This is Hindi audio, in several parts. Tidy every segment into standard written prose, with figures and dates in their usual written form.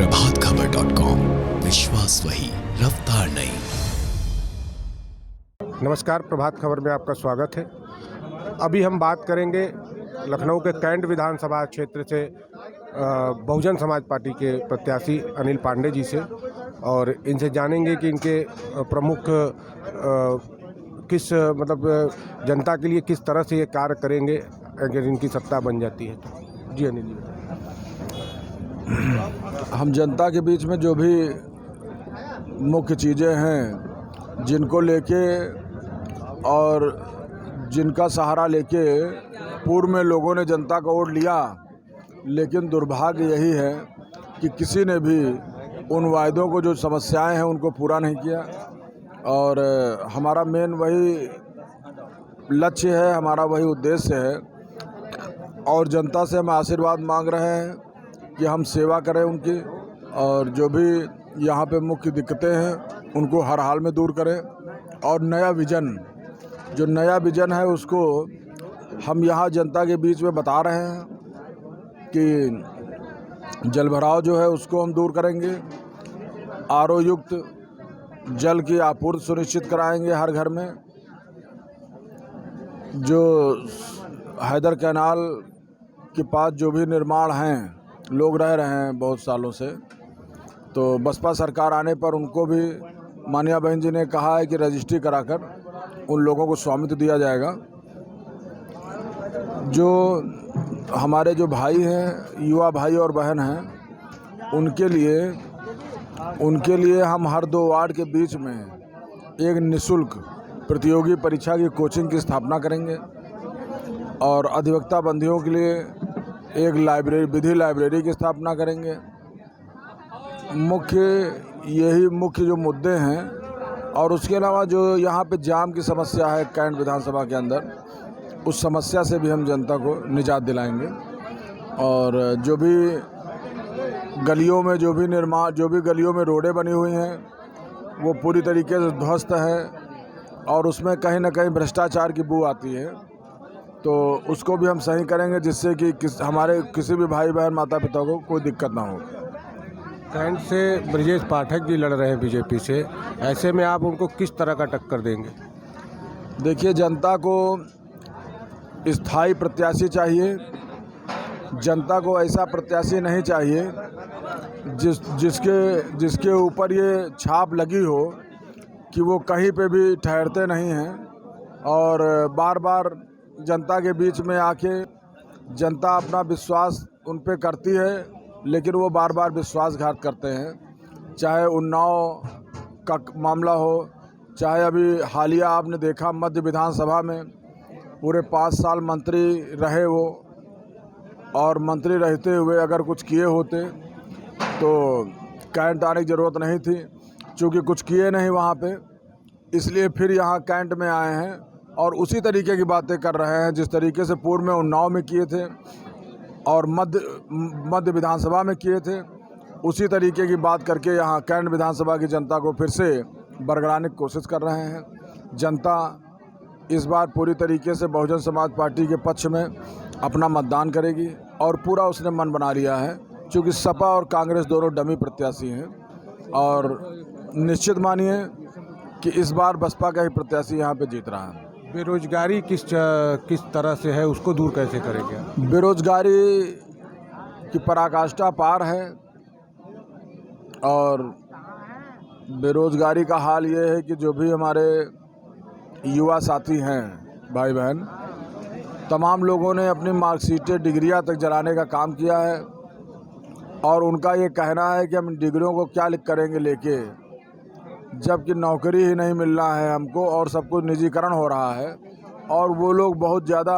प्रभातखबर.com, विश्वास वही, रफ्तार नहीं। नमस्कार, प्रभात खबर में आपका स्वागत है। अभी हम बात करेंगे लखनऊ के कैंट विधानसभा क्षेत्र से बहुजन समाज पार्टी के प्रत्याशी अनिल पांडे जी से, और इनसे जानेंगे कि इनके प्रमुख किस जनता के लिए किस तरह से ये कार्य करेंगे अगर इनकी सत्ता बन जाती है तो। जी अनिल जी, हम जनता के बीच में जो भी मुख्य चीज़ें हैं जिनको लेके और जिनका सहारा लेके पूर्व में लोगों ने जनता का वोट लिया, लेकिन दुर्भाग्य यही है कि किसी ने भी उन वायदों को, जो समस्याएं हैं, उनको पूरा नहीं किया। और हमारा मेन वही लक्ष्य है, हमारा वही उद्देश्य है, और जनता से हम आशीर्वाद मांग रहे हैं कि हम सेवा करें उनकी, और जो भी यहाँ पे मुख्य दिक्कतें हैं उनको हर हाल में दूर करें। और नया विज़न है उसको हम यहाँ जनता के बीच में बता रहे हैं कि जलभराव जो है उसको हम दूर करेंगे, आरओ युक्त जल की आपूर्ति सुनिश्चित कराएंगे हर घर में। जो हैदर कैनाल के पास जो भी निर्माण हैं, लोग रह रहे हैं बहुत सालों से, तो बसपा सरकार आने पर उनको भी मानिया बहन जी ने कहा है कि रजिस्ट्री कराकर उन लोगों को स्वामित्व दिया जाएगा। जो हमारे जो भाई हैं, युवा भाई और बहन हैं, उनके लिए हम हर 2 वार्ड के बीच में एक निःशुल्क प्रतियोगी परीक्षा की कोचिंग की स्थापना करेंगे, और अधिवक्ता बंदियों के लिए एक विधि लाइब्रेरी की स्थापना करेंगे। यही मुख्य जो मुद्दे हैं। और उसके अलावा जो यहाँ पे जाम की समस्या है कैंट विधानसभा के अंदर, उस समस्या से भी हम जनता को निजात दिलाएंगे। और जो भी गलियों में रोडें बनी हुई हैं वो पूरी तरीके से ध्वस्त हैं, और उसमें कहीं ना कहीं भ्रष्टाचार की बू आती है, तो उसको भी हम सही करेंगे, जिससे कि हमारे किसी भी भाई बहन माता पिता को कोई दिक्कत ना हो। कैंट से ब्रजेश पाठक जी लड़ रहे हैं बीजेपी से, ऐसे में आप उनको किस तरह का टक्कर देंगे? देखिए, जनता को स्थायी प्रत्याशी चाहिए। जनता को ऐसा प्रत्याशी नहीं चाहिए जिसके ऊपर ये छाप लगी हो कि वो कहीं पे भी ठहरते नहीं हैं, और बार बार जनता के बीच में आके जनता अपना विश्वास उन पे करती है, लेकिन वो बार बार विश्वासघात करते हैं। चाहे उन्नाव का मामला हो, चाहे अभी हालिया आपने देखा मध्य विधानसभा में पूरे 5 साल मंत्री रहे वो, और मंत्री रहते हुए अगर कुछ किए होते तो कैंट आने की ज़रूरत नहीं थी। चूँकि कुछ किए नहीं वहाँ पे, इसलिए फिर यहाँ कैंट में आए हैं और उसी तरीके की बातें कर रहे हैं जिस तरीके से पूर्व में उन्नाव में किए थे और मध्य विधानसभा में किए थे। उसी तरीके की बात करके यहाँ कैंट विधानसभा की जनता को फिर से बरगलाने की कोशिश कर रहे हैं। जनता इस बार पूरी तरीके से बहुजन समाज पार्टी के पक्ष में अपना मतदान करेगी, और पूरा उसने मन बना लिया है, क्योंकि सपा और कांग्रेस दोनों डमी प्रत्याशी हैं। और निश्चित मानिए कि इस बार बसपा का ही प्रत्याशी यहाँ पे जीत रहा है। बेरोजगारी किस तरह से है, उसको दूर कैसे करेंगे? बेरोजगारी की पराकाष्ठा पार है, और बेरोजगारी का हाल ये है कि जो भी हमारे युवा साथी हैं, भाई बहन, तमाम लोगों ने अपनी मार्कशीटें, डिग्रियां तक जलाने का काम किया है, और उनका ये कहना है कि हम डिग्रियों को क्या करेंगे लेके, जबकि नौकरी ही नहीं मिल रहा है हमको, और सब कुछ निजीकरण हो रहा है। और वो लोग बहुत ज़्यादा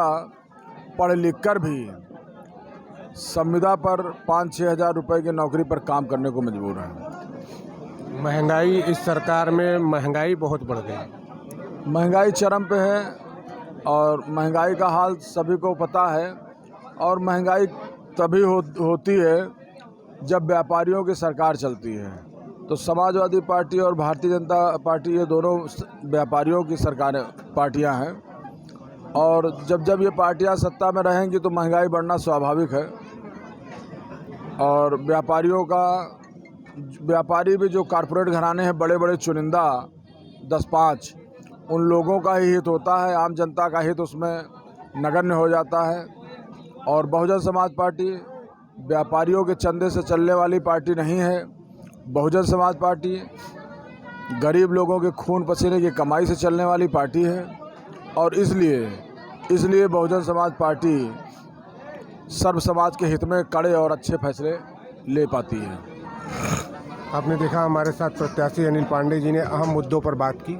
पढ़ लिख कर भी संविदा पर 5-6 हज़ार रुपये की नौकरी पर काम करने को मजबूर हैं। महंगाई, इस सरकार में महंगाई बहुत बढ़ गई, महंगाई चरम पे है, और महंगाई का हाल सभी को पता है। और महंगाई तभी होती है जब व्यापारियों की सरकार चलती है। तो समाजवादी पार्टी और भारतीय जनता पार्टी, ये दोनों व्यापारियों की पार्टियां हैं, और जब ये पार्टियां सत्ता में रहेंगी तो महंगाई बढ़ना स्वाभाविक है। और व्यापारियों का व्यापारी भी जो कॉरपोरेट घराने हैं, बड़े बड़े चुनिंदा 10-5, उन लोगों का ही हित होता है। आम जनता का हित उसमें नगण्य हो जाता है। और बहुजन समाज पार्टी व्यापारियों के चंदे से चलने वाली पार्टी नहीं है। बहुजन समाज पार्टी गरीब लोगों के खून पसीने की कमाई से चलने वाली पार्टी है। और इसलिए बहुजन समाज पार्टी सर्व समाज के हित में कड़े और अच्छे फैसले ले पाती है। आपने देखा हमारे साथ प्रत्याशी अनिल पांडे जी ने अहम मुद्दों पर बात की।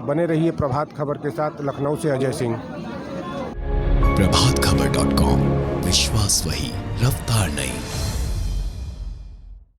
बने रहिए प्रभात खबर के साथ। लखनऊ से अजय सिंह। प्रभातखबर.com, विश्वास वही, रफ्तार नहीं।